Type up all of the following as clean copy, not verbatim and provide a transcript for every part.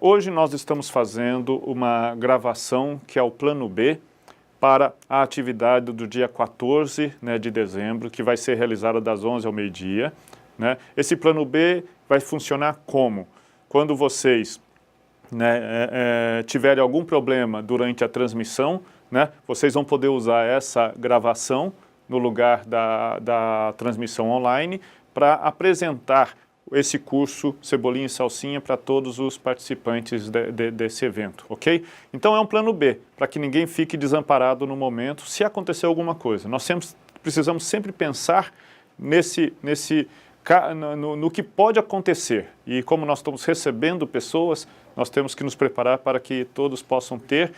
Hoje nós estamos fazendo uma gravação que é o plano B para a atividade do dia 14 de dezembro, que vai ser realizada das 11 ao meio-dia. Esse plano B vai funcionar como? Quando vocês tiverem algum problema durante a transmissão, vocês vão poder usar essa gravação no lugar da transmissão online para apresentar esse curso Cebolinha e Salsinha para todos os participantes desse evento, ok? Então é um plano B, para que ninguém fique desamparado no momento, se acontecer alguma coisa. Nós precisamos sempre pensar no que pode acontecer. E como nós estamos recebendo pessoas, nós temos que nos preparar para que todos possam ter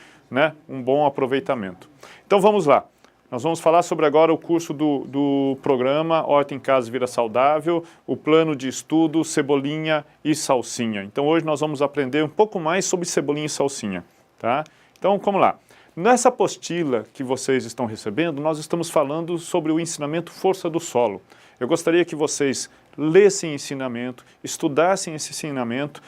um bom aproveitamento. Então vamos lá. Nós vamos falar sobre agora o curso do programa Horta em Casa Vida Saudável, o plano de estudo Cebolinha e Salsinha. Então hoje nós vamos aprender um pouco mais sobre cebolinha e salsinha, tá? Então vamos lá. Nessa apostila que vocês estão recebendo, nós estamos falando sobre o ensinamento Força do Solo. Eu gostaria que vocês lessem ensinamento, estudassem esse ensinamento,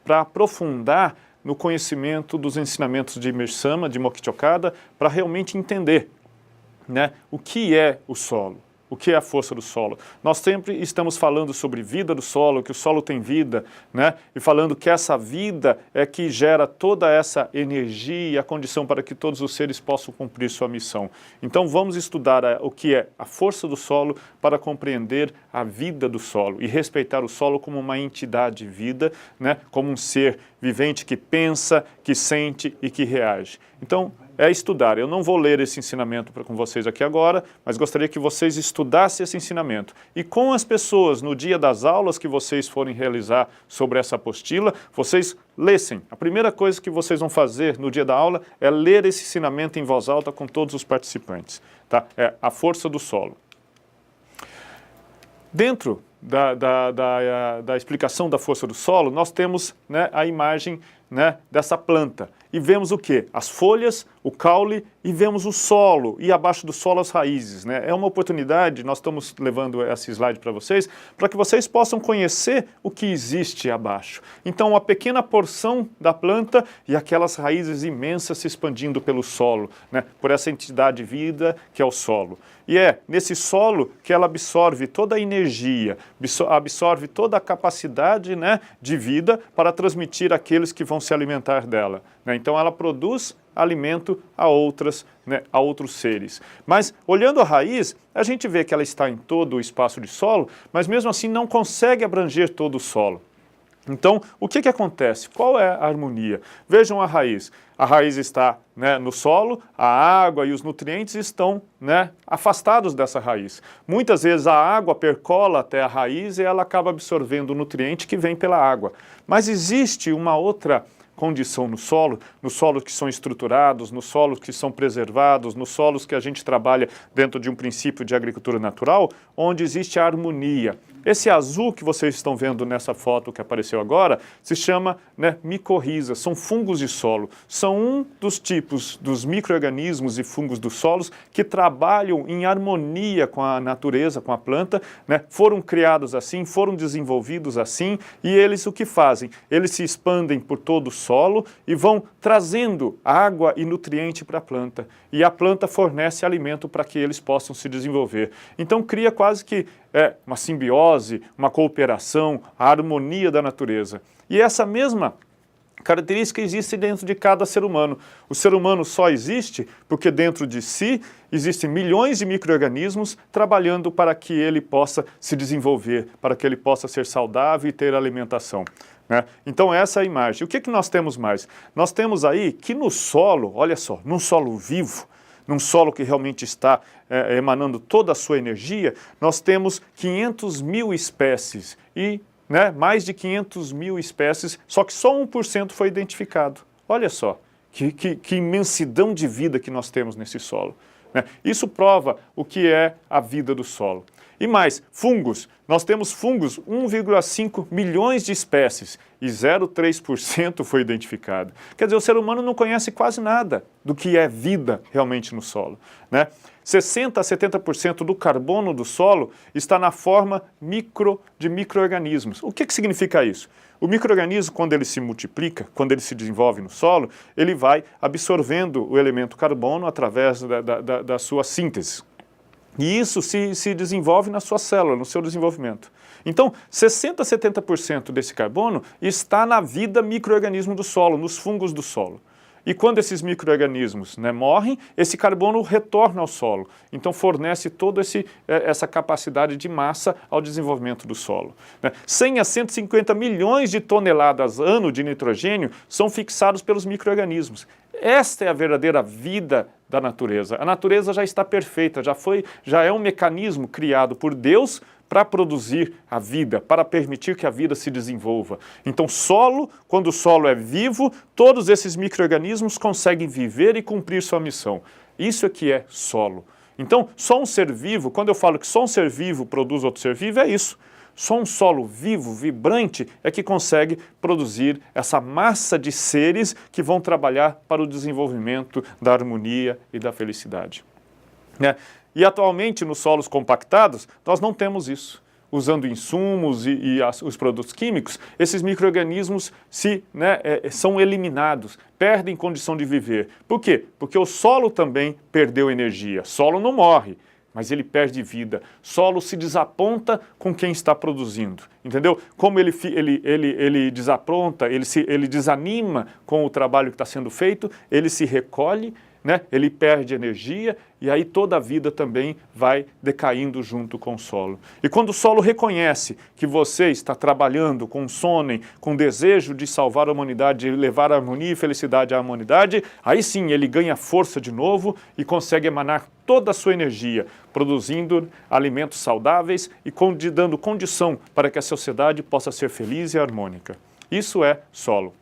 para aprofundar no conhecimento dos ensinamentos de Mirsama, de Mokti Okada, para realmente entender o que é o solo, o que é a força do solo. Nós sempre estamos falando sobre vida do solo, que o solo tem vida, e falando que essa vida é que gera toda essa energia e a condição para que todos os seres possam cumprir sua missão. Então vamos estudar o que é a força do solo para compreender a vida do solo e respeitar o solo como uma entidade vida, como um ser vivente que pensa, que sente e que reage. Então, é estudar. Eu não vou ler esse ensinamento com vocês aqui agora, mas gostaria que vocês estudassem esse ensinamento. E com as pessoas, no dia das aulas que vocês forem realizar sobre essa apostila, vocês lessem. A primeira coisa que vocês vão fazer no dia da aula é ler esse ensinamento em voz alta com todos os participantes. Tá? É a força do solo. Dentro da explicação da força do solo, nós temos a imagem dessa planta. E vemos o quê? As folhas, o caule e vemos o solo e abaixo do solo as raízes. É uma oportunidade, nós estamos levando esse slide para vocês, para que vocês possam conhecer o que existe abaixo. Então, uma pequena porção da planta e aquelas raízes imensas se expandindo pelo solo, por essa entidade vida que é o solo. E é nesse solo que ela absorve toda a energia, absorve toda a capacidade de vida para transmitir àqueles que vão se alimentar dela. Então ela produz alimento a outros seres. Mas olhando a raiz, a gente vê que ela está em todo o espaço de solo, mas mesmo assim não consegue abranger todo o solo. Então, o que acontece? Qual é a harmonia? Vejam a raiz. A raiz está no solo, a água e os nutrientes estão afastados dessa raiz. Muitas vezes a água percola até a raiz e ela acaba absorvendo o nutriente que vem pela água. Mas existe uma outra condição nos solos que são estruturados, nos solos que são preservados, nos solos que a gente trabalha dentro de um princípio de agricultura natural, onde existe a harmonia. Esse azul que vocês estão vendo nessa foto que apareceu agora, se chama micorriza, são fungos de solo. São um dos tipos dos micro-organismos e fungos dos solos que trabalham em harmonia com a natureza, com a planta, foram criados assim, foram desenvolvidos assim, e eles o que fazem? Eles se expandem por todo o solo e vão trazendo água e nutriente para a planta. E a planta fornece alimento para que eles possam se desenvolver. Então cria quase que uma simbiose, uma cooperação, a harmonia da natureza. E essa mesma característica existe dentro de cada ser humano. O ser humano só existe porque dentro de si existem milhões de micro-organismos trabalhando para que ele possa se desenvolver, para que ele possa ser saudável e ter alimentação. Então essa é a imagem. O que nós temos mais? Nós temos aí que no solo, olha só, num solo vivo, num solo que realmente está emanando toda a sua energia, nós temos 500 mil espécies e mais de 500 mil espécies, só que só 1% foi identificado. Olha só, que imensidão de vida que nós temos nesse solo. Isso prova o que é a vida do solo. E mais, fungos. Nós temos fungos, 1,5 milhões de espécies e 0,3% foi identificado. Quer dizer, o ser humano não conhece quase nada do que é vida realmente no solo, né? 60% a 70% do carbono do solo está na forma de micro-organismos. O que significa isso? O micro-organismo, quando ele se multiplica, quando ele se desenvolve no solo, ele vai absorvendo o elemento carbono através da sua síntese. E isso se desenvolve na sua célula, no seu desenvolvimento. Então, 60% a 70% desse carbono está na vida micro-organismo do solo, nos fungos do solo. E quando esses micro-organismos, né, morrem, esse carbono retorna ao solo. Então fornece toda essa capacidade de massa ao desenvolvimento do solo, né? 100 a 150 milhões de toneladas ano de nitrogênio são fixados pelos micro-organismos. Esta é a verdadeira vida da natureza. A natureza já está perfeita, já é um mecanismo criado por Deus para produzir a vida, para permitir que a vida se desenvolva. Então, quando o solo é vivo, todos esses micro-organismos conseguem viver e cumprir sua missão. Isso é que é solo. Então, só um ser vivo, quando eu falo que só um ser vivo produz outro ser vivo, é isso. Só um solo vivo, vibrante, é que consegue produzir essa massa de seres que vão trabalhar para o desenvolvimento da harmonia e da felicidade, né? E atualmente, nos solos compactados, nós não temos isso. Usando insumos os produtos químicos, esses micro-organismos são eliminados, perdem condição de viver. Por quê? Porque o solo também perdeu energia. Solo não morre, mas ele perde vida. Solo se desaponta com quem está produzindo, entendeu? Como ele desapronta, ele desanima com o trabalho que está sendo feito, ele se recolhe, né? Ele perde energia e aí toda a vida também vai decaindo junto com o solo. E quando o solo reconhece que você está trabalhando com sonem, com desejo de salvar a humanidade, de levar harmonia e felicidade à humanidade, aí sim ele ganha força de novo e consegue emanar toda a sua energia, produzindo alimentos saudáveis e dando condição para que a sociedade possa ser feliz e harmônica. Isso é solo,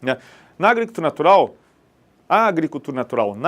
né? Na agricultura natural, na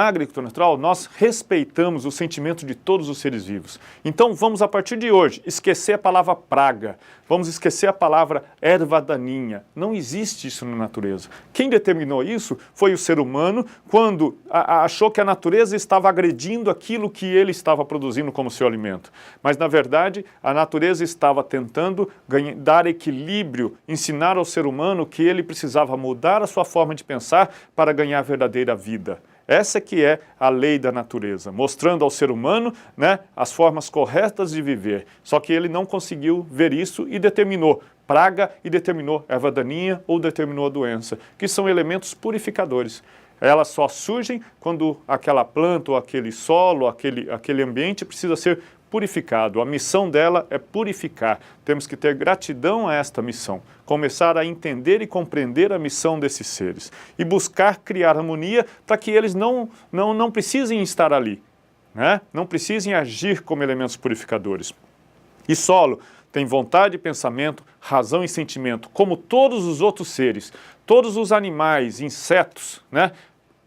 agricultura natural, nós respeitamos o sentimento de todos os seres vivos. Então vamos, a partir de hoje, esquecer a palavra praga, vamos esquecer a palavra erva daninha. Não existe isso na natureza. Quem determinou isso foi o ser humano, quando achou que a natureza estava agredindo aquilo que ele estava produzindo como seu alimento. Mas, na verdade, a natureza estava tentando dar equilíbrio, ensinar ao ser humano que ele precisava mudar a sua forma de pensar para ganhar verdadeira vida. Essa que é a lei da natureza, mostrando ao ser humano, né, as formas corretas de viver. Só que ele não conseguiu ver isso e determinou praga e determinou erva daninha ou determinou a doença, que são elementos purificadores. Elas só surgem quando aquela planta ou aquele solo, aquele ambiente precisa ser purificado. A missão dela é purificar. Temos que ter gratidão a esta missão, começar a entender e compreender a missão desses seres e buscar criar harmonia para que eles não precisem estar ali, né? Não precisem agir como elementos purificadores. E solo tem vontade, pensamento, razão e sentimento, como todos os outros seres. Todos os animais, insetos, né,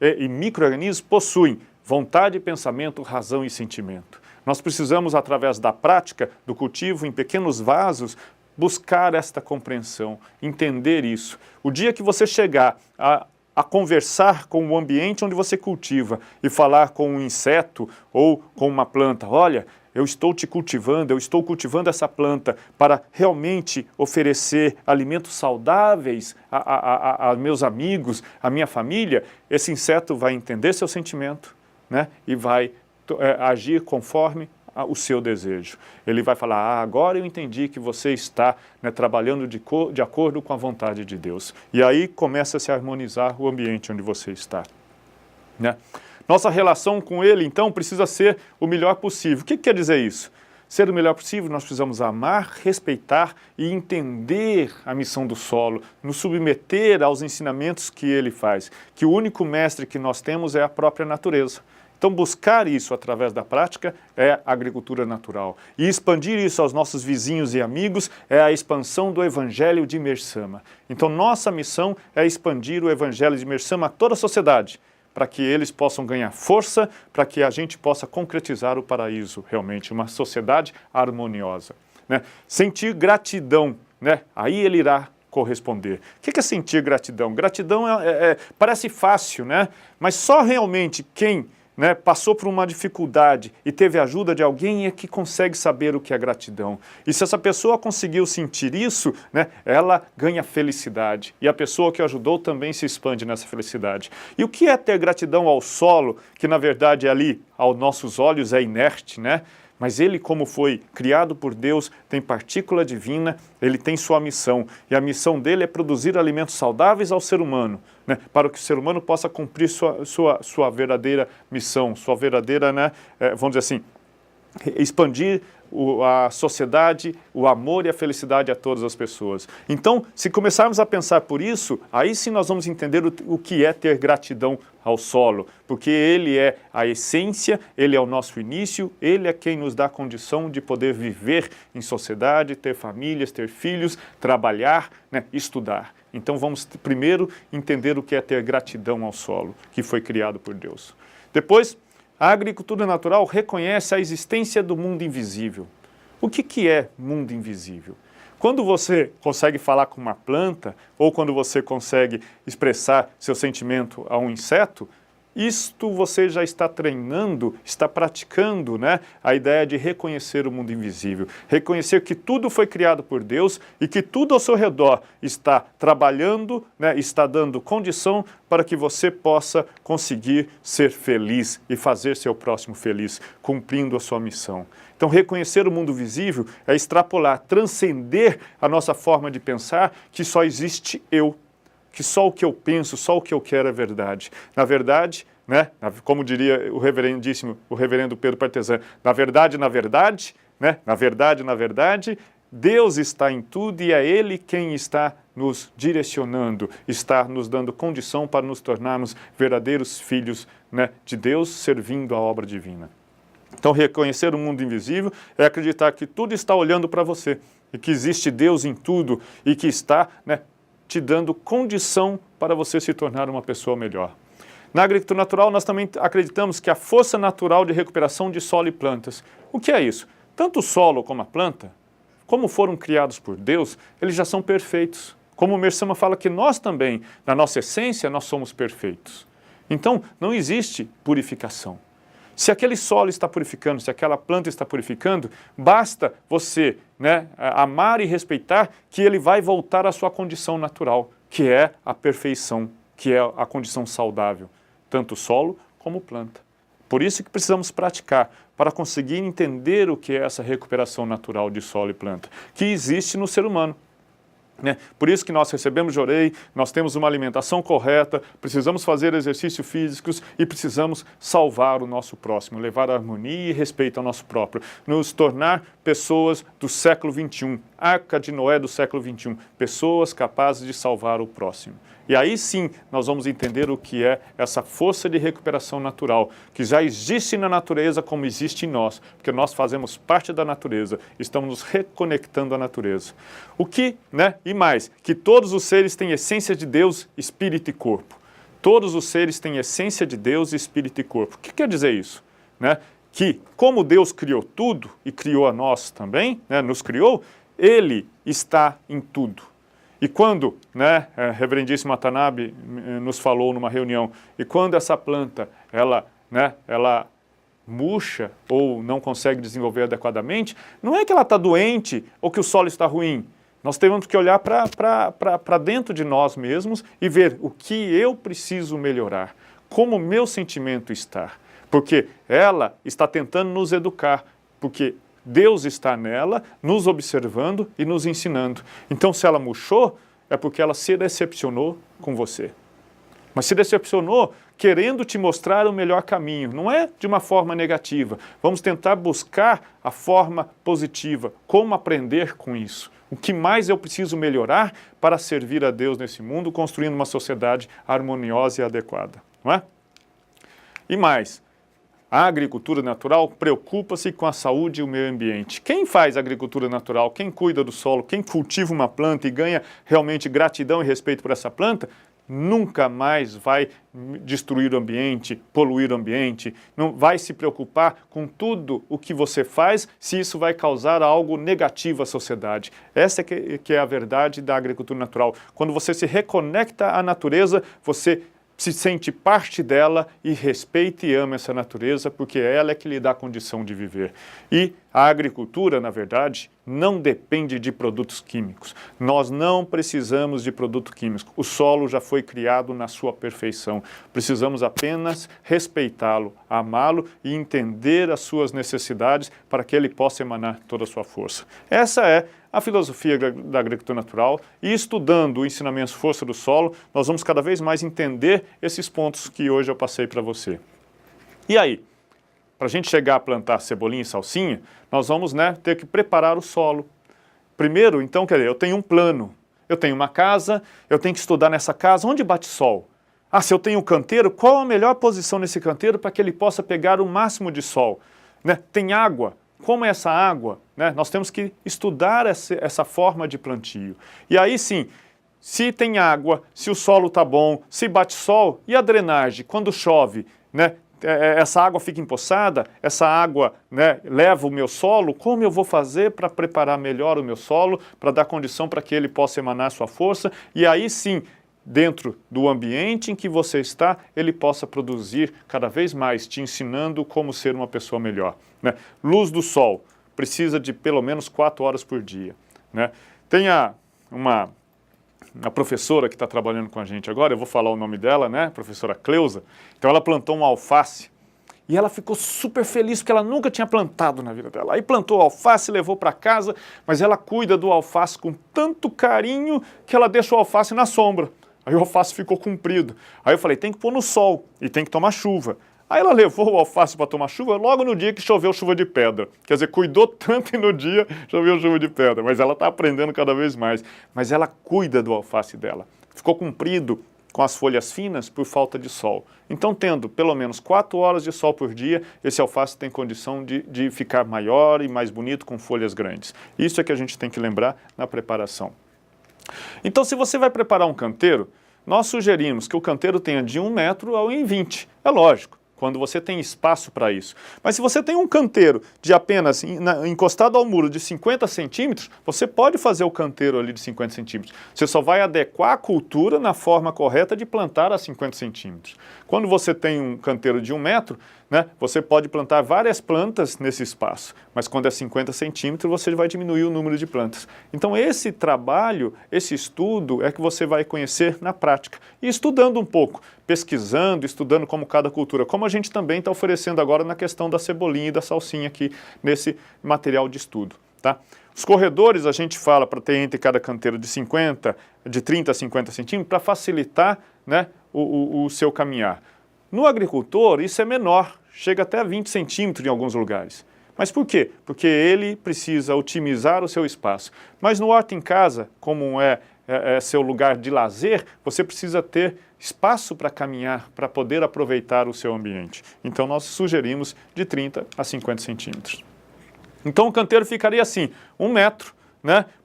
e micro-organismos possuem vontade, pensamento, razão e sentimento. Nós precisamos, através da prática do cultivo em pequenos vasos, buscar esta compreensão, entender isso. O dia que você chegar a conversar com o ambiente onde você cultiva e falar com um inseto ou com uma planta, olha, eu estou cultivando essa planta para realmente oferecer alimentos saudáveis a meus amigos, a minha família, esse inseto vai entender seu sentimento, né, e vai agir conforme o seu desejo. Ele vai falar, agora eu entendi que você está, né, trabalhando de acordo com a vontade de Deus. E aí começa a se harmonizar o ambiente onde você está, né? Nossa relação com ele, então, precisa ser o melhor possível. O que quer dizer isso? Ser o melhor possível, nós precisamos amar, respeitar e entender a missão do solo, nos submeter aos ensinamentos que ele faz, que o único mestre que nós temos é a própria natureza. Então, buscar isso através da prática é a agricultura natural. E expandir isso aos nossos vizinhos e amigos é a expansão do Evangelho de Mersama. Então, nossa missão é expandir o Evangelho de Mersama a toda a sociedade, para que eles possam ganhar força, para que a gente possa concretizar o paraíso, realmente, uma sociedade harmoniosa. Né? Sentir gratidão, né? Aí ele irá corresponder. O que é sentir gratidão? Gratidão parece fácil, né? Mas só realmente quem, né, passou por uma dificuldade e teve a ajuda de alguém é que consegue saber o que é gratidão. E se essa pessoa conseguiu sentir isso, né, ela ganha felicidade. E a pessoa que ajudou também se expande nessa felicidade. E o que é ter gratidão ao solo, que na verdade ali, aos nossos olhos, é inerte, né? Mas ele, como foi criado por Deus, tem partícula divina, ele tem sua missão. E a missão dele é produzir alimentos saudáveis ao ser humano, né, para que o ser humano possa cumprir sua verdadeira missão, sua verdadeira, né, vamos dizer assim, expandir a sociedade, o amor e a felicidade a todas as pessoas. Então, se começarmos a pensar por isso, aí sim nós vamos entender o que é ter gratidão ao solo, porque ele é a essência, ele é o nosso início, ele é quem nos dá a condição de poder viver em sociedade, ter famílias, ter filhos, trabalhar, né, estudar. Então vamos primeiro entender o que é ter gratidão ao solo, que foi criado por Deus. Depois, a agricultura natural reconhece a existência do mundo invisível. O que é mundo invisível? Quando você consegue falar com uma planta, ou quando você consegue expressar seu sentimento a um inseto, isto você já está treinando, está praticando, né, a ideia de reconhecer o mundo invisível. Reconhecer que tudo foi criado por Deus e que tudo ao seu redor está trabalhando, né, está dando condição para que você possa conseguir ser feliz e fazer seu próximo feliz, cumprindo a sua missão. Então, reconhecer o mundo visível é extrapolar, transcender a nossa forma de pensar que só existe eu, que só o que eu penso, só o que eu quero é verdade. Na verdade, né, como diria o reverendo Pedro Partezan, na verdade, né, na verdade, Deus está em tudo e é Ele quem está nos direcionando, está nos dando condição para nos tornarmos verdadeiros filhos, né, de Deus, servindo a obra divina. Então, reconhecer o mundo invisível é acreditar que tudo está olhando para você e que existe Deus em tudo e que está, né, te dando condição para você se tornar uma pessoa melhor. Na agricultura natural, nós também acreditamos que a força natural de recuperação de solo e plantas. O que é isso? Tanto o solo como a planta, como foram criados por Deus, eles já são perfeitos. Como o Mersama fala que nós também, na nossa essência, nós somos perfeitos. Então, não existe purificação. Se aquele solo está purificando, se aquela planta está purificando, basta você, né, amar e respeitar que ele vai voltar à sua condição natural, que é a perfeição, que é a condição saudável, tanto solo como planta. Por isso que precisamos praticar, para conseguir entender o que é essa recuperação natural de solo e planta, que existe no ser humano. Né? Por isso que nós recebemos Jorei, nós temos uma alimentação correta, precisamos fazer exercícios físicos e precisamos salvar o nosso próximo, levar harmonia e respeito ao nosso próprio, nos tornar pessoas do século XXI, Arca de Noé do século XXI, pessoas capazes de salvar o próximo. E aí sim nós vamos entender o que é essa força de recuperação natural, que já existe na natureza como existe em nós, porque nós fazemos parte da natureza, estamos nos reconectando à natureza. O que, né? E mais, que todos os seres têm essência de Deus, espírito e corpo. Todos os seres têm essência de Deus, espírito e corpo. O que quer dizer isso? Né? Que como Deus criou tudo e criou a nós também, né, nos criou, Ele está em tudo. E quando, né, a reverendíssima Watanabe nos falou numa reunião, e quando essa planta, ela murcha ou não consegue desenvolver adequadamente, não é que ela está doente ou que o solo está ruim. Nós temos que olhar para dentro de nós mesmos e ver o que eu preciso melhorar, como o meu sentimento está. Porque ela está tentando nos educar, porque Deus está nela, nos observando e nos ensinando. Então, se ela murchou, é porque ela se decepcionou com você. Mas se decepcionou querendo te mostrar o melhor caminho. Não é de uma forma negativa. Vamos tentar buscar a forma positiva. Como aprender com isso? O que mais eu preciso melhorar para servir a Deus nesse mundo, construindo uma sociedade harmoniosa e adequada. Não é? E mais, a agricultura natural preocupa-se com a saúde e o meio ambiente. Quem faz agricultura natural, quem cuida do solo, quem cultiva uma planta e ganha realmente gratidão e respeito por essa planta, nunca mais vai destruir o ambiente, poluir o ambiente, não vai se preocupar com tudo o que você faz se isso vai causar algo negativo à sociedade. Essa que é a verdade da agricultura natural. Quando você se reconecta à natureza, você se sente parte dela e respeita e ama essa natureza, porque ela é que lhe dá a condição de viver. E a agricultura, na verdade, não depende de produtos químicos. Nós não precisamos de produto químico. O solo já foi criado na sua perfeição. Precisamos apenas respeitá-lo, amá-lo e entender as suas necessidades para que ele possa emanar toda a sua força. Essa é a filosofia da agricultura natural, e estudando o ensinamento Força do Solo, nós vamos cada vez mais entender esses pontos que hoje eu passei para você. E aí, para a gente chegar a plantar cebolinha e salsinha, nós vamos ter que preparar o solo. Primeiro, então, eu tenho um plano, eu tenho uma casa, eu tenho que estudar nessa casa, onde bate sol? Ah, se eu tenho um canteiro, qual a melhor posição nesse canteiro para que ele possa pegar o máximo de sol? Tem água. Como é essa água? Nós temos que estudar essa forma de plantio. E aí sim, se tem água, se o solo está bom, se bate sol, e a drenagem? Quando chove, essa água fica empoçada, essa água leva o meu solo, como eu vou fazer para preparar melhor o meu solo, para dar condição para que ele possa emanar sua força, e aí sim, dentro do ambiente em que você está, ele possa produzir cada vez mais, te ensinando como ser uma pessoa melhor. Luz do sol, precisa de pelo menos 4 horas por dia. Tem uma professora que está trabalhando com a gente agora, eu vou falar o nome dela, professora Cleusa. Então ela plantou um alface e ela ficou super feliz porque ela nunca tinha plantado na vida dela. Aí plantou o alface, levou para casa, mas ela cuida do alface com tanto carinho que ela deixa o alface na sombra. Aí o alface ficou comprido. Aí eu falei, tem que pôr no sol e tem que tomar chuva. Aí ela levou o alface para tomar chuva logo no dia que choveu chuva de pedra. Quer dizer, cuidou tanto e no dia choveu chuva de pedra. Mas ela está aprendendo cada vez mais. Mas ela cuida do alface dela. Ficou comprido com as folhas finas por falta de sol. Então, tendo pelo menos 4 horas de sol por dia, esse alface tem condição de ficar maior e mais bonito com folhas grandes. Isso é que a gente tem que lembrar na preparação. Então, se você vai preparar um canteiro, nós sugerimos que o canteiro tenha de 1 metro a 1,20 m. É lógico, quando você tem espaço para isso. Mas se você tem um canteiro de apenas encostado ao muro de 50 centímetros, você pode fazer o canteiro ali de 50 centímetros. Você só vai adequar a cultura na forma correta de plantar a 50 centímetros. Quando você tem um canteiro de 1 metro, você pode plantar várias plantas nesse espaço, mas quando é 50 centímetros, você vai diminuir o número de plantas. Então esse trabalho, esse estudo é que você vai conhecer na prática. E estudando um pouco, pesquisando, estudando como cada cultura, como a gente também está oferecendo agora na questão da cebolinha e da salsinha aqui nesse material de estudo. Tá? Os corredores a gente fala para ter entre cada canteiro de 30 a 50 centímetros para facilitar o seu caminhar. No agricultor isso é menor, chega até a 20 centímetros em alguns lugares. Mas por quê? Porque ele precisa otimizar o seu espaço. Mas no horta em casa, como é seu lugar de lazer, você precisa ter espaço para caminhar, para poder aproveitar o seu ambiente. Então nós sugerimos de 30 a 50 centímetros. Então o canteiro ficaria assim, 1 metro,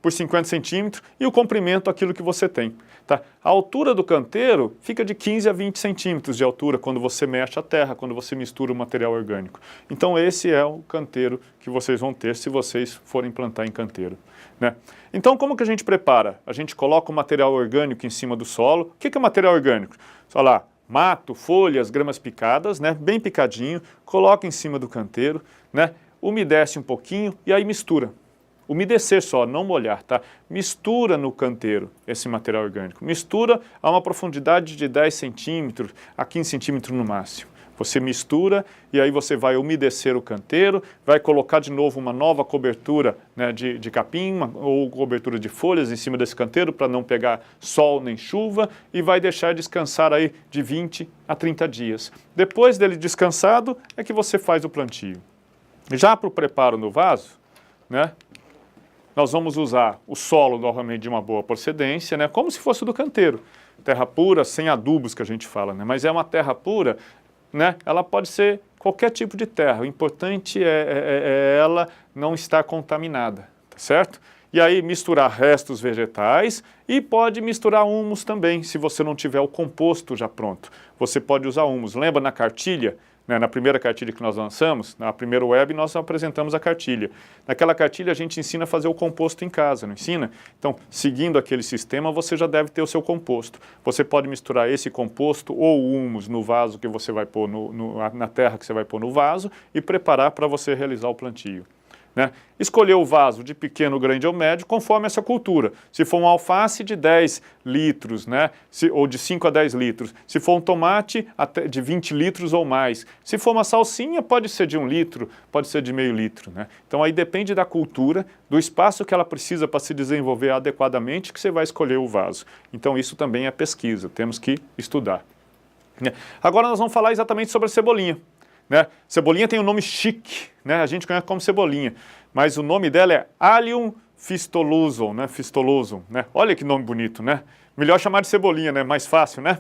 por 50 centímetros e o comprimento aquilo que você tem. Tá? A altura do canteiro fica de 15 a 20 centímetros de altura quando você mexe a terra, quando você mistura o material orgânico. Então esse é o canteiro que vocês vão ter se vocês forem plantar em canteiro. Então como que a gente prepara? A gente coloca o material orgânico em cima do solo. O que é material orgânico? Olha lá, mato, folhas, gramas picadas, bem picadinho, coloca em cima do canteiro, umedece um pouquinho e aí mistura. Umedecer só, não molhar, tá? Mistura no canteiro esse material orgânico. Mistura a uma profundidade de 10 centímetros a 15 centímetros no máximo. Você mistura e aí você vai umedecer o canteiro, vai colocar de novo uma nova cobertura de capim ou cobertura de folhas em cima desse canteiro para não pegar sol nem chuva e vai deixar descansar aí de 20 a 30 dias. Depois dele descansado é que você faz o plantio. Já para o preparo no vaso, nós vamos usar o solo normalmente de uma boa procedência, como se fosse do canteiro. Terra pura, sem adubos que a gente fala, mas é uma terra pura, ela pode ser qualquer tipo de terra. O importante é ela não estar contaminada, tá certo? E aí misturar restos vegetais e pode misturar humus também, se você não tiver o composto já pronto. Você pode usar humus. Lembra na cartilha? Né, na primeira cartilha que nós lançamos, na primeira web, nós apresentamos a cartilha. Naquela cartilha a gente ensina a fazer o composto em casa, não ensina? Então, seguindo aquele sistema, você já deve ter o seu composto. Você pode misturar esse composto ou humus no vaso que você vai pôr, na terra que você vai pôr no vaso e preparar para você realizar o plantio. Né? Escolher o vaso de pequeno, grande ou médio, conforme essa cultura. Se for um alface, de 10 litros, né? Ou de 5 a 10 litros. Se for um tomate, até de 20 litros ou mais. Se for uma salsinha, pode ser de 1 litro, pode ser de meio litro. Né? Então aí depende da cultura, do espaço que ela precisa para se desenvolver adequadamente, que você vai escolher o vaso. Então isso também é pesquisa, temos que estudar. Né? Agora nós vamos falar exatamente sobre a cebolinha. Né? Cebolinha tem um nome chique, né? A gente conhece como cebolinha, mas o nome dela é Allium fistulosum, né? Fistulosum, né? Olha que nome bonito, né? Melhor chamar de cebolinha, né? Mais fácil, né?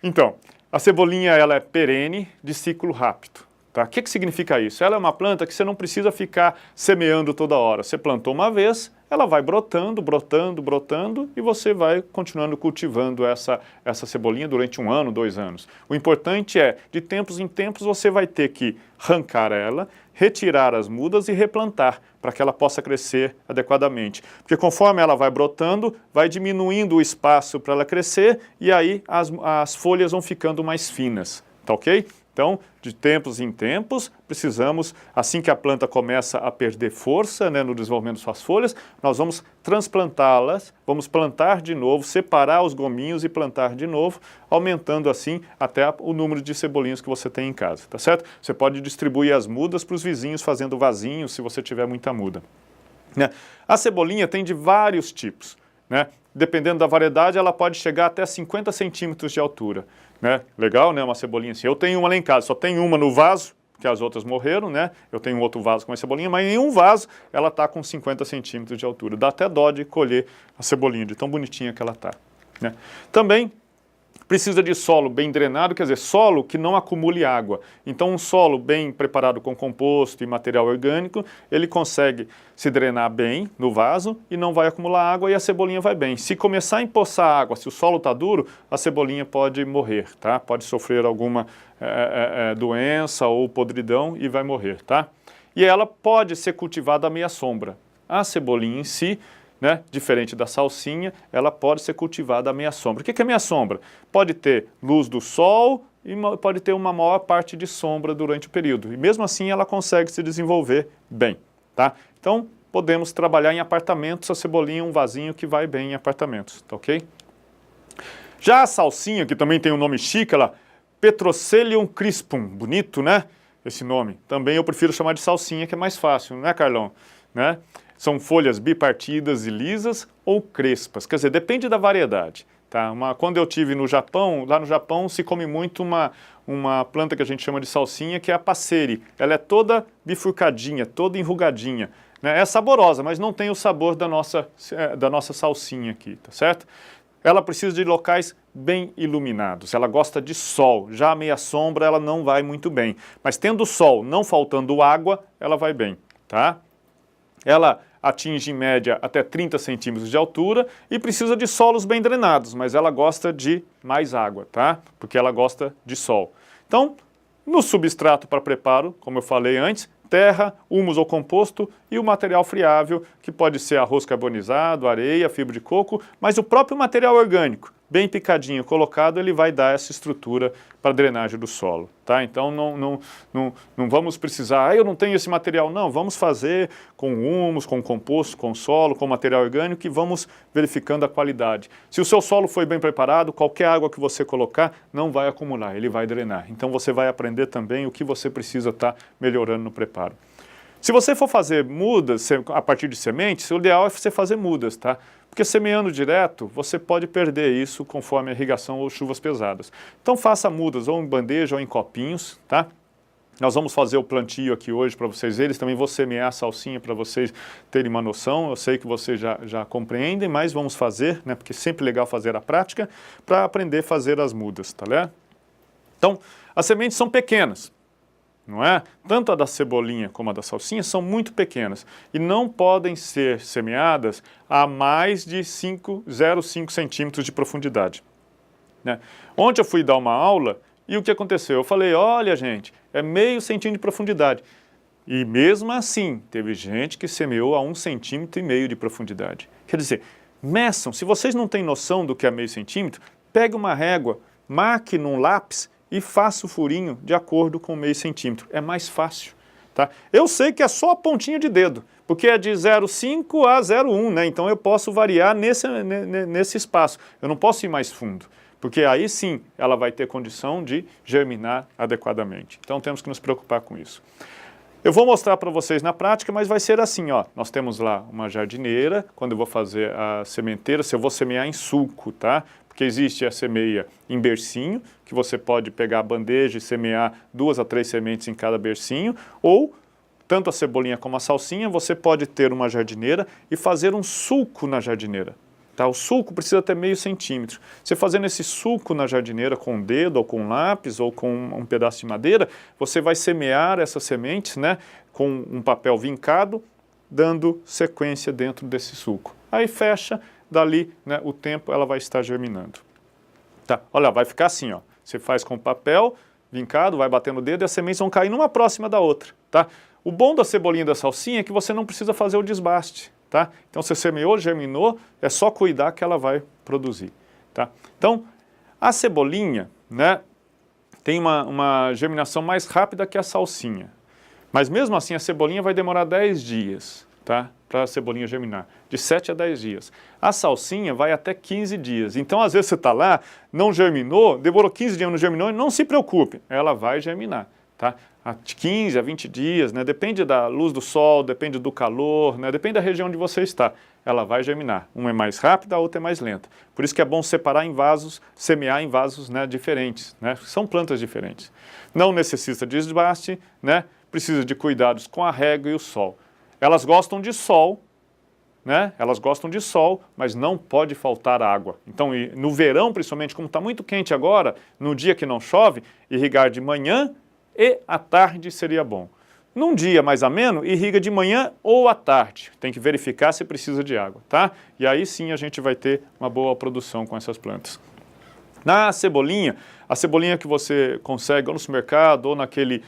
Então, a cebolinha ela é perene, de ciclo rápido. Tá? O que significa isso? Ela é uma planta que você não precisa ficar semeando toda hora. Você plantou uma vez, ela vai brotando, brotando, brotando e você vai continuando cultivando essa cebolinha durante 1 ano, 2 anos. O importante é, de tempos em tempos, você vai ter que arrancar ela, retirar as mudas e replantar para que ela possa crescer adequadamente. Porque conforme ela vai brotando, vai diminuindo o espaço para ela crescer e aí as folhas vão ficando mais finas. Tá ok? Então, de tempos em tempos, precisamos, assim que a planta começa a perder força, né, no desenvolvimento de suas folhas, nós vamos transplantá-las, vamos plantar de novo, separar os gominhos e plantar de novo, aumentando assim até o número de cebolinhas que você tem em casa, tá certo? Você pode distribuir as mudas para os vizinhos fazendo vasinhos, se você tiver muita muda. Né? A cebolinha tem de vários tipos, né? Dependendo da variedade, ela pode chegar até 50 centímetros de altura. Né? Legal, né? Uma cebolinha assim. Eu tenho uma lá em casa, só tenho uma no vaso, que as outras morreram, né? Eu tenho outro vaso com uma cebolinha, mas em um vaso ela está com 50 centímetros de altura. Dá até dó de colher a cebolinha, de tão bonitinha que ela está. Né? Também precisa de solo bem drenado, quer dizer, solo que não acumule água. Então, um solo bem preparado com composto e material orgânico, ele consegue se drenar bem no vaso e não vai acumular água e a cebolinha vai bem. Se começar a empoçar água, se o solo está duro, a cebolinha pode morrer, tá? Pode sofrer alguma doença ou podridão e vai morrer, tá? E ela pode ser cultivada à meia sombra. A cebolinha em si, né, diferente da salsinha, ela pode ser cultivada à meia sombra. O que é meia sombra? Pode ter luz do sol e pode ter uma maior parte de sombra durante o período. E mesmo assim ela consegue se desenvolver bem. Tá? Então podemos trabalhar em apartamentos, a cebolinha é um vasinho que vai bem em apartamentos. Tá ok? Já a salsinha, que também tem um nome chique, ela Petrocelium crispum. Bonito, né? Esse nome. Também eu prefiro chamar de salsinha, que é mais fácil, né, Carlão? Né? São folhas bipartidas e lisas ou crespas, quer dizer, depende da variedade. Tá? Quando eu estive no Japão, lá no Japão se come muito uma planta que a gente chama de salsinha, que é a passeri. Ela é toda bifurcadinha, toda enrugadinha. Né? É saborosa, mas não tem o sabor da nossa salsinha aqui, tá certo? Ela precisa de locais bem iluminados, ela gosta de sol. Já a meia sombra ela não vai muito bem, mas tendo sol, não faltando água, ela vai bem, tá? Ela atinge em média até 30 centímetros de altura e precisa de solos bem drenados, mas ela gosta de mais água, tá? Porque ela gosta de sol. Então, no substrato para preparo, como eu falei antes, terra, humus ou composto e o material friável, que pode ser arroz carbonizado, areia, fibra de coco, mas o próprio material orgânico, bem picadinho, colocado, ele vai dar essa estrutura para a drenagem do solo. Tá? Então não vamos precisar, eu não tenho esse material, não, vamos fazer com humus, com composto, com solo, com material orgânico e vamos verificando a qualidade. Se o seu solo foi bem preparado, qualquer água que você colocar não vai acumular, ele vai drenar. Então você vai aprender também o que você precisa estar melhorando no preparo. Se você for fazer mudas a partir de sementes, o ideal é você fazer mudas, tá? Porque semeando direto, você pode perder isso conforme a irrigação ou chuvas pesadas. Então faça mudas ou em bandeja ou em copinhos, tá? Nós vamos fazer o plantio aqui hoje para vocês verem, também vou semear a salsinha para vocês terem uma noção, eu sei que vocês já compreendem, mas vamos fazer, né? Porque é sempre legal fazer a prática, para aprender a fazer as mudas, tá, né? Então, as sementes são pequenas. não é? Tanto a da cebolinha como a da salsinha são muito pequenas e não podem ser semeadas a mais de 0,5 centímetros de profundidade, né? Ontem eu fui dar uma aula e o que aconteceu? Eu falei, olha gente, é 0,5 centímetro de profundidade. E mesmo assim, teve gente que semeou a 1,5 centímetro de profundidade. Quer dizer, meçam, se vocês não têm noção do que é 0,5 centímetro, pegue uma régua, marque num lápis e faça o furinho de acordo com 0,5 centímetro. É mais fácil, tá? Eu sei que é só a pontinha de dedo, porque é de 0,5 a 0,1, né? Então eu posso variar nesse espaço. Eu não posso ir mais fundo, porque aí sim ela vai ter condição de germinar adequadamente. Então temos que nos preocupar com isso. Eu vou mostrar para vocês na prática, mas vai ser assim, ó. Nós temos lá uma jardineira, quando eu vou fazer a sementeira, se eu vou semear em sulco, tá? Porque existe a semeia em bercinho, que você pode pegar a bandeja e semear 2 a 3 sementes em cada bercinho, ou tanto a cebolinha como a salsinha, você pode ter uma jardineira e fazer um sulco na jardineira. Tá? O sulco precisa ter 0,5 centímetro. Você fazendo esse sulco na jardineira com o dedo, ou com um lápis, ou com um pedaço de madeira, você vai semear essas sementes, né, com um papel vincado, dando sequência dentro desse sulco. Aí fecha, dali, né, o tempo ela vai estar germinando. Tá? Olha, vai ficar assim, ó. Você faz com papel vincado, vai batendo o dedo e as sementes vão cair uma próxima da outra. Tá? O bom da cebolinha e da salsinha é que você não precisa fazer o desbaste. Tá? Então, você semeou, germinou, é só cuidar que ela vai produzir. Tá? Então, a cebolinha, né, tem uma germinação mais rápida que a salsinha. Mas mesmo assim, a cebolinha vai demorar 10 dias, tá, para a cebolinha germinar. De 7 a 10 dias. A salsinha vai até 15 dias. Então, às vezes você está lá, não germinou, demorou 15 dias, não germinou, não se preocupe, ela vai germinar. Tá? De 15 a 20 dias, né? Depende da luz do sol, depende do calor, né? Depende da região onde você está. Ela vai germinar. Uma é mais rápida, a outra é mais lenta. Por isso que é bom separar em vasos, semear em vasos, né, diferentes. Né? São plantas diferentes. Não necessita de desbaste, né? Precisa de cuidados com a régua e o sol. Elas gostam de sol, né? Elas gostam de sol, mas não pode faltar água. Então, no verão, principalmente, como está muito quente agora, no dia que não chove, irrigar de manhã e à tarde seria bom. Num dia mais ameno, irriga de manhã ou à tarde. Tem que verificar se precisa de água, tá? E aí sim a gente vai ter uma boa produção com essas plantas. Na cebolinha, a cebolinha que você consegue ou no supermercado ou naquele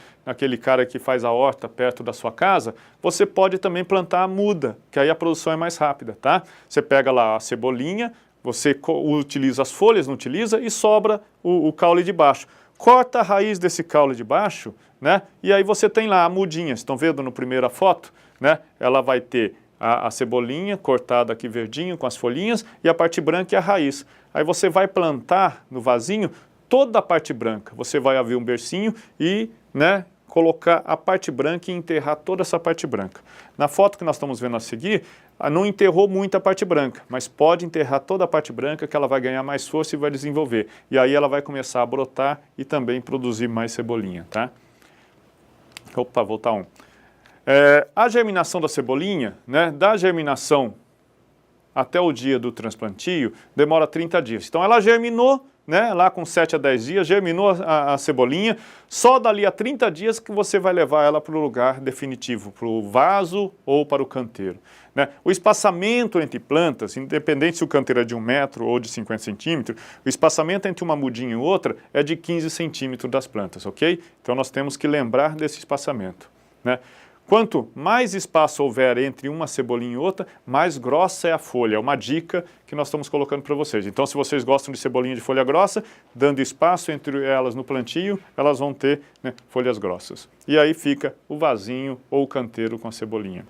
cara que faz a horta perto da sua casa, você pode também plantar a muda, que aí a produção é mais rápida, tá? Você pega lá a cebolinha, você utiliza as folhas, não utiliza, e sobra o caule de baixo. Corta a raiz desse caule de baixo, né? E aí você tem lá a mudinha. Estão vendo na primeira foto? Né? Ela vai ter a cebolinha cortada aqui verdinho com as folhinhas e a parte branca e a raiz. Aí você vai plantar no vasinho toda a parte branca. Você vai abrir um bercinho e, né, colocar a parte branca e enterrar toda essa parte branca. Na foto que nós estamos vendo a seguir, não enterrou muito a parte branca, mas pode enterrar toda a parte branca que ela vai ganhar mais força e vai desenvolver. E aí ela vai começar a brotar e também produzir mais cebolinha, tá? Opa, voltar um. A germinação da cebolinha, né, da germinação até o dia do transplantio, demora 30 dias. Então ela germinou, né, lá com 7 a 10 dias, germinou a cebolinha, só dali a 30 dias que você vai levar ela para o lugar definitivo, para o vaso ou para o canteiro. Né? O espaçamento entre plantas, independente se o canteiro é de 1 metro ou de 50 centímetros, o espaçamento entre uma mudinha e outra é de 15 centímetros das plantas, ok? Então nós temos que lembrar desse espaçamento. Né? Quanto mais espaço houver entre uma cebolinha e outra, mais grossa é a folha. É uma dica que nós estamos colocando para vocês. Então, se vocês gostam de cebolinha de folha grossa, dando espaço entre elas no plantio, elas vão ter, né, folhas grossas. E aí fica o vasinho ou o canteiro com a cebolinha.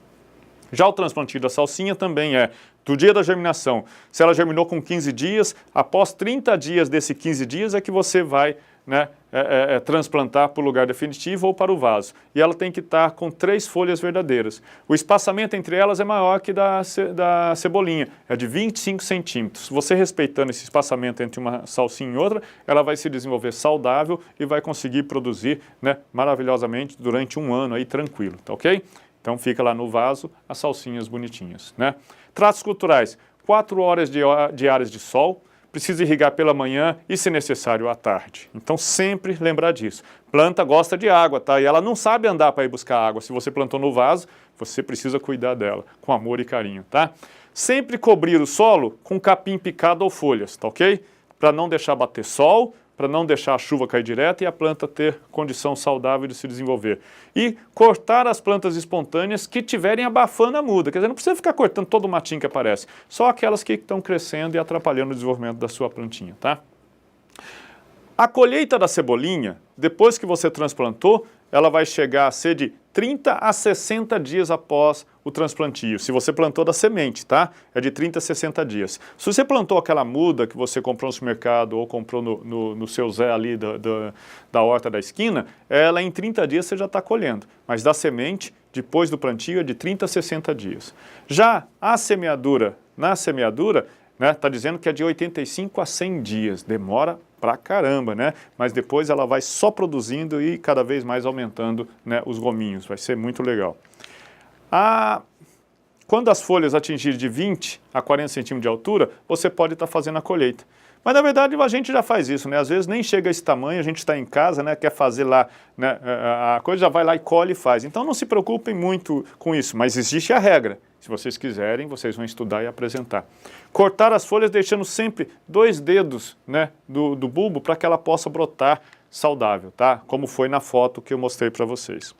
Já o transplantio da salsinha também é do dia da germinação. Se ela germinou com 15 dias, após 30 dias desses 15 dias é que você vai, né, transplantar para o lugar definitivo ou para o vaso. E ela tem que estar com 3 folhas verdadeiras. O espaçamento entre elas é maior que da cebolinha, é de 25 centímetros. Você respeitando esse espaçamento entre uma salsinha e outra, ela vai se desenvolver saudável e vai conseguir produzir, né, maravilhosamente durante 1 ano aí tranquilo, tá ok? Então fica lá no vaso as salsinhas bonitinhas, né? Tratos culturais, 4 horas diárias de sol. precisa irrigar pela manhã e, se necessário, à tarde. Então, sempre lembrar disso. Planta gosta de água, tá? E ela não sabe andar para ir buscar água. Se você plantou no vaso, você precisa cuidar dela com amor e carinho, tá? Sempre cobrir o solo com capim picado ou folhas, tá ok? Para não deixar bater sol, para não deixar a chuva cair direto e a planta ter condição saudável de se desenvolver. E cortar as plantas espontâneas que estiverem abafando a muda. Quer dizer, não precisa ficar cortando todo o matinho que aparece, só aquelas que estão crescendo e atrapalhando o desenvolvimento da sua plantinha, tá? A colheita da cebolinha, depois que você transplantou, ela vai chegar a ser de 30 a 60 dias após o transplantio. Se você plantou da semente, tá? É de 30 a 60 dias. Se você plantou aquela muda que você comprou no supermercado ou comprou no seu Zé ali da horta da esquina, ela em 30 dias você já está colhendo. Mas da semente, depois do plantio, é de 30 a 60 dias. Já a semeadura, na semeadura, né, tá dizendo que é de 85 a 100 dias. Demora pra caramba, né? Mas depois ela vai só produzindo e cada vez mais aumentando, né, os gominhos. Vai ser muito legal. Quando as folhas atingirem de 20 a 40 centímetros de altura, você pode estar fazendo a colheita. Mas na verdade a gente já faz isso, né? Às vezes nem chega a esse tamanho, a gente está em casa, né? Quer fazer lá, né? A coisa já vai lá e colhe e faz. Então não se preocupem muito com isso, mas existe a regra. Se vocês quiserem, vocês vão estudar e apresentar. Cortar as folhas deixando sempre 2 dedos, né, do bulbo para que ela possa brotar saudável, tá? Como foi na foto que eu mostrei para vocês.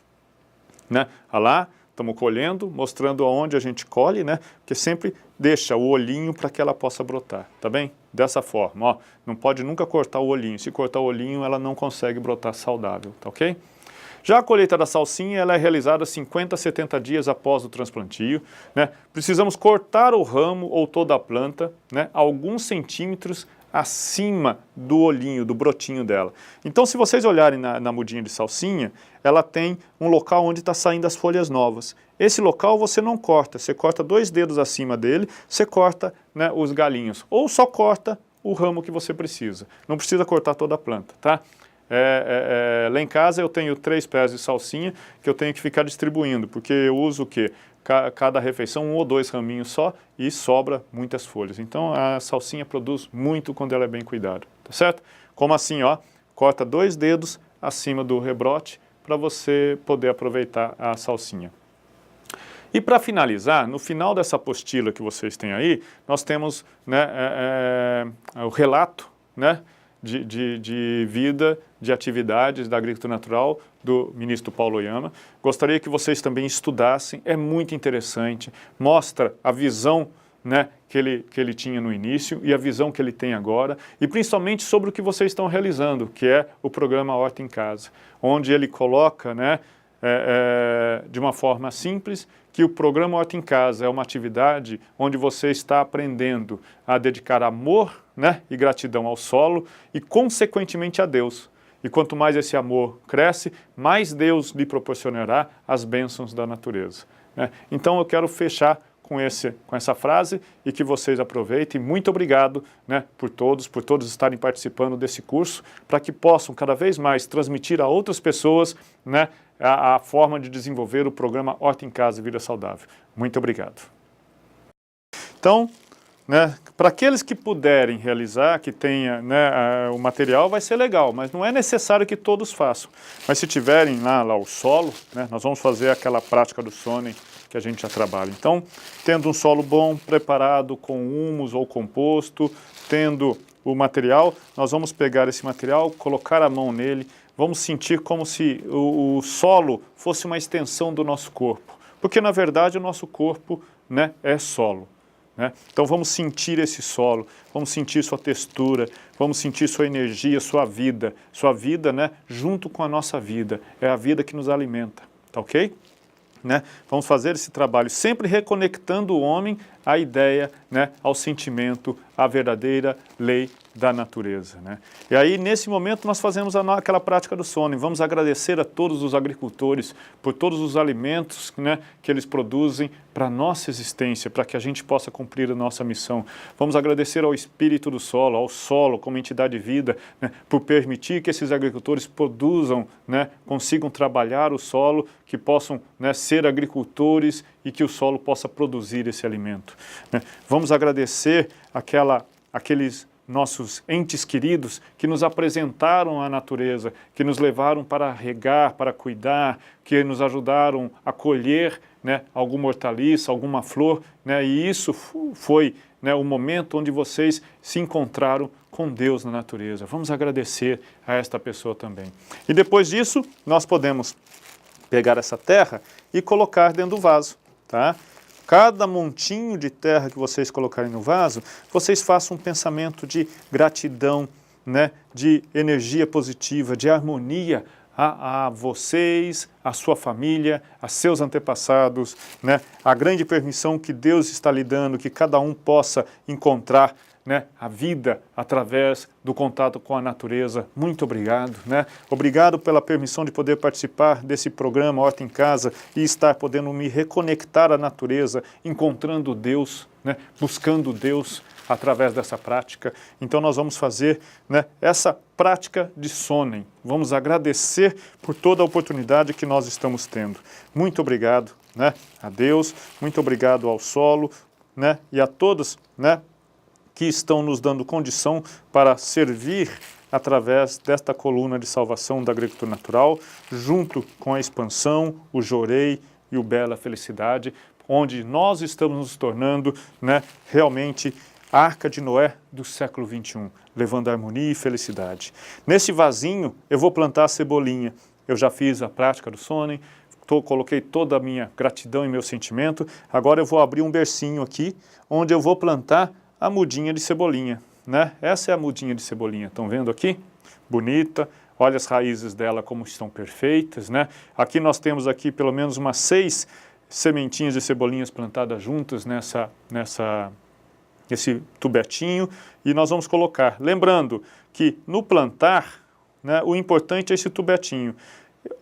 Né? Olha lá, estamos colhendo, mostrando aonde a gente colhe, né? Porque sempre deixa o olhinho para que ela possa brotar, tá bem? Dessa forma, ó, não pode nunca cortar o olhinho. Se cortar o olhinho, ela não consegue brotar saudável, tá ok? Já a colheita da salsinha, ela é realizada 50 a 70 dias após o transplantio, né? Precisamos cortar o ramo ou toda a planta, né, alguns centímetros acima do olhinho, do brotinho dela. Então, se vocês olharem na mudinha de salsinha, ela tem um local onde está saindo as folhas novas. Esse local você não corta, você corta 2 dedos acima dele, você corta, né, os galinhos, ou só corta o ramo que você precisa. Não precisa cortar toda a planta, tá? Lá em casa eu tenho 3 pés de salsinha que eu tenho que ficar distribuindo, porque eu uso o quê? Cada refeição 1 ou 2 raminhos só e sobra muitas folhas. Então a salsinha produz muito quando ela é bem cuidada, tá certo? Como assim, ó, corta 2 dedos acima do rebrote para você poder aproveitar a salsinha. E para finalizar, no final dessa apostila que vocês têm aí, nós temos, né, o relato, né, de vida, de atividades da agricultura natural do ministro Paulo Oyama. Gostaria que vocês também estudassem, é muito interessante, mostra a visão, né, que ele tinha no início e a visão que ele tem agora, e principalmente sobre o que vocês estão realizando, que é o programa Horta em Casa, onde ele coloca, né, de uma forma simples, que o programa Horta em Casa é uma atividade onde você está aprendendo a dedicar amor, né, e gratidão ao solo e, consequentemente, a Deus. E quanto mais esse amor cresce, mais Deus lhe proporcionará as bênçãos da natureza, né? Então eu quero fechar com essa frase e que vocês aproveitem. Muito obrigado, né, por todos estarem participando desse curso, para que possam cada vez mais transmitir a outras pessoas, né, a forma de desenvolver o programa Horta em Casa Vida Saudável. Muito obrigado. Então, né, para aqueles que puderem realizar, que tenha, né, o material, vai ser legal, mas não é necessário que todos façam. Mas se tiverem lá o solo, né, nós vamos fazer aquela prática do Sonnen que a gente já trabalha. Então, tendo um solo bom, preparado com humus ou composto, tendo o material, nós vamos pegar esse material, colocar a mão nele, vamos sentir como se o solo fosse uma extensão do nosso corpo, porque na verdade o nosso corpo, né, é solo, né? Então vamos sentir esse solo, vamos sentir sua textura, vamos sentir sua energia, sua vida, né, junto com a nossa vida, é a vida que nos alimenta, tá ok? Né? Vamos fazer esse trabalho sempre reconectando o homem à ideia, né, ao sentimento, à verdadeira lei da natureza, né? E aí, nesse momento, nós fazemos aquela prática do Sonnen. Vamos agradecer a todos os agricultores por todos os alimentos, né, que eles produzem para a nossa existência, para que a gente possa cumprir a nossa missão. Vamos agradecer ao espírito do solo, ao solo como entidade de vida, né, por permitir que esses agricultores produzam, né, consigam trabalhar o solo, que possam, né, ser agricultores e que o solo possa produzir esse alimento, né? Vamos agradecer aqueles nossos entes queridos que nos apresentaram a natureza, que nos levaram para regar, para cuidar, que nos ajudaram a colher, né, alguma hortaliça, alguma flor, né, e isso foi, né, o momento onde vocês se encontraram com Deus na natureza. Vamos agradecer a esta pessoa também. E depois disso, nós podemos pegar essa terra e colocar dentro do vaso, tá? Cada montinho de terra que vocês colocarem no vaso, vocês façam um pensamento de gratidão, né, de energia positiva, de harmonia a vocês, a sua família, a seus antepassados, né, a grande permissão que Deus está lhe dando, que cada um possa encontrar, né, a vida através do contato com a natureza. Muito obrigado, né? Obrigado pela permissão de poder participar desse programa Horta em Casa e estar podendo me reconectar à natureza, encontrando Deus, né, buscando Deus através dessa prática. Então nós vamos fazer, né, essa prática de sonem. Vamos agradecer por toda a oportunidade que nós estamos tendo. Muito obrigado, né, a Deus, muito obrigado ao solo, né, e a todos, né, que estão nos dando condição para servir através desta coluna de salvação da agricultura natural, junto com a expansão, o Jorei e o Bela Felicidade, onde nós estamos nos tornando, né, realmente a Arca de Noé do século XXI, levando harmonia e felicidade. Nesse vasinho eu vou plantar a cebolinha. Eu já fiz a prática do sonem, coloquei toda a minha gratidão e meu sentimento. Agora eu vou abrir um bercinho aqui, onde eu vou plantar a mudinha de cebolinha, né? Essa é a mudinha de cebolinha, estão vendo aqui? Bonita, olha as raízes dela como estão perfeitas, né? Aqui nós temos aqui pelo menos umas 6 sementinhas de cebolinhas plantadas juntas nesse tubetinho, e nós vamos colocar. Lembrando que no plantar, né, o importante é esse tubetinho.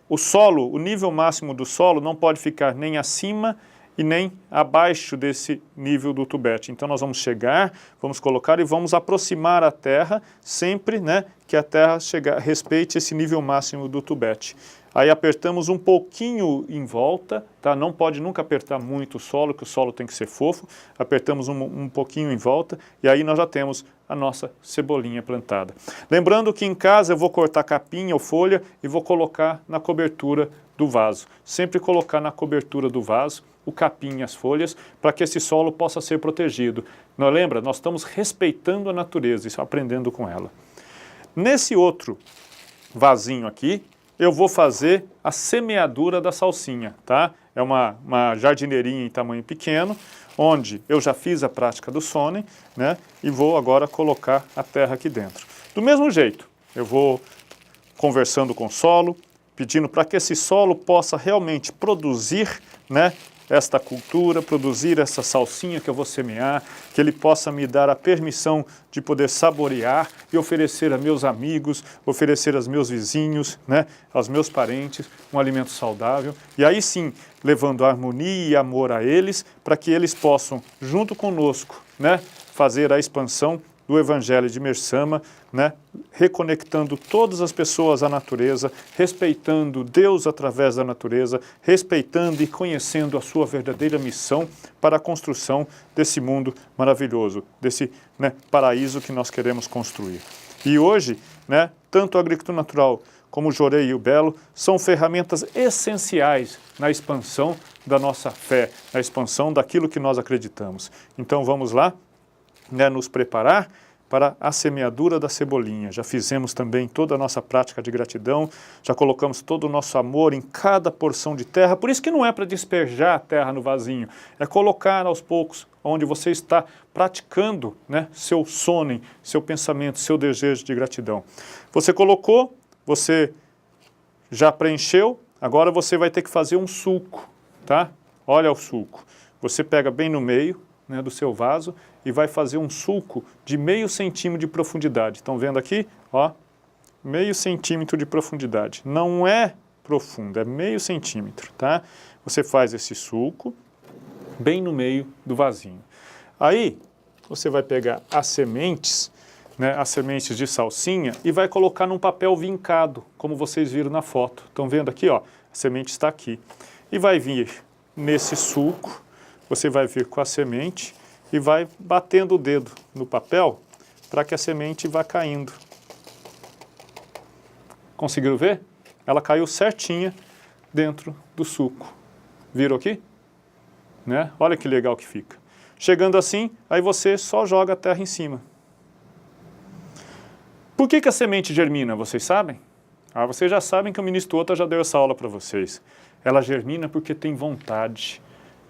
O solo, o nível máximo do solo não pode ficar nem acima e nem abaixo desse nível do tubete. Então nós vamos chegar, vamos colocar e vamos aproximar a terra, sempre, né, que a terra respeite esse nível máximo do tubete. Aí apertamos um pouquinho em volta, tá? Não pode nunca apertar muito o solo, que o solo tem que ser fofo. Apertamos um pouquinho em volta e aí nós já temos a nossa cebolinha plantada. Lembrando que em casa eu vou cortar capinha ou folha e vou colocar na cobertura do vaso. Sempre colocar na cobertura do vaso o capim e as folhas para que esse solo possa ser protegido. Não lembra? Nós estamos respeitando a natureza e aprendendo com ela. Nesse outro vasinho aqui, eu vou fazer a semeadura da salsinha, tá? É uma jardineirinha em tamanho pequeno, onde eu já fiz a prática do sonem, né? E vou agora colocar a terra aqui dentro. Do mesmo jeito, eu vou conversando com o solo, pedindo para que esse solo possa realmente produzir, né, esta cultura, produzir essa salsinha que eu vou semear, que ele possa me dar a permissão de poder saborear e oferecer a meus amigos, oferecer aos meus vizinhos, né, aos meus parentes, um alimento saudável. E aí sim, levando harmonia e amor a eles, para que eles possam, junto conosco, né, fazer a expansão do Evangelho de Mersama, né, reconectando todas as pessoas à natureza, respeitando Deus através da natureza, respeitando e conhecendo a sua verdadeira missão para a construção desse mundo maravilhoso, desse, né, paraíso que nós queremos construir. E hoje, né, tanto a agricultura natural como o Jorei e o Belo são ferramentas essenciais na expansão da nossa fé, na expansão daquilo que nós acreditamos. Então vamos lá, né, nos preparar para a semeadura da cebolinha. Já fizemos também toda a nossa prática de gratidão, já colocamos todo o nosso amor em cada porção de terra, por isso que não é para despejar a terra no vasinho, é colocar aos poucos, onde você está praticando, né, seu sonem, seu pensamento, seu desejo de gratidão. Você colocou, você já preencheu, agora você vai ter que fazer um sulco, tá? Olha o sulco. Você pega bem no meio, né, do seu vaso e vai fazer um sulco de meio centímetro de profundidade. Estão vendo aqui? Ó, meio centímetro de profundidade. Não é profundo, é meio centímetro, tá? Você faz esse sulco bem no meio do vasinho. Aí você vai pegar as sementes, né, as sementes de salsinha e vai colocar num papel vincado, como vocês viram na foto. Estão vendo aqui, ó? A semente está aqui. E vai vir nesse sulco. Você vai vir com a semente e vai batendo o dedo no papel para que a semente vá caindo. Conseguiram ver? Ela caiu certinha dentro do suco. Viram aqui? Né? Olha que legal que fica. Chegando assim, aí você só joga a terra em cima. Por que a semente germina, vocês sabem? Vocês já sabem que o ministro Ota já deu essa aula para vocês. Ela germina porque tem vontade,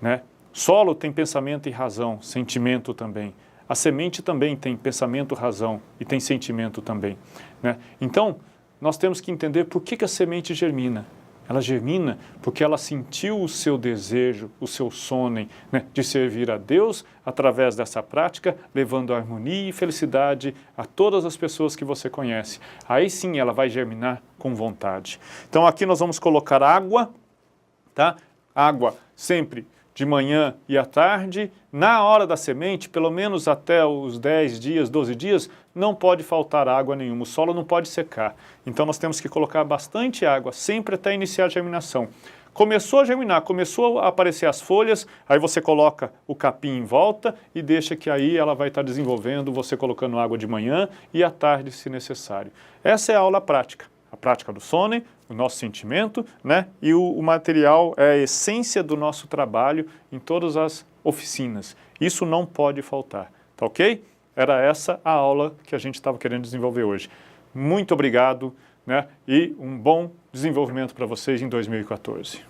né? Solo tem pensamento e razão, sentimento também. A semente também tem pensamento, razão e tem sentimento também, né? Então, nós temos que entender por que a semente germina. Ela germina porque ela sentiu o seu desejo, o seu sonho, né, de servir a Deus através dessa prática, levando harmonia e felicidade a todas as pessoas que você conhece. Aí sim ela vai germinar com vontade. Então aqui nós vamos colocar água, tá? Água sempre de manhã e à tarde. Na hora da semente, pelo menos até os 10 dias, 12 dias, não pode faltar água nenhuma, o solo não pode secar. Então nós temos que colocar bastante água, sempre até iniciar a germinação. Começou a germinar, começou a aparecer as folhas, aí você coloca o capim em volta e deixa que aí ela vai estar desenvolvendo, você colocando água de manhã e à tarde, se necessário. Essa é a aula prática. A prática do sono, o nosso sentimento, né? E o material é a essência do nosso trabalho em todas as oficinas. Isso não pode faltar, tá ok? Era essa a aula que a gente estava querendo desenvolver hoje. Muito obrigado, né? E um bom desenvolvimento para vocês em 2014.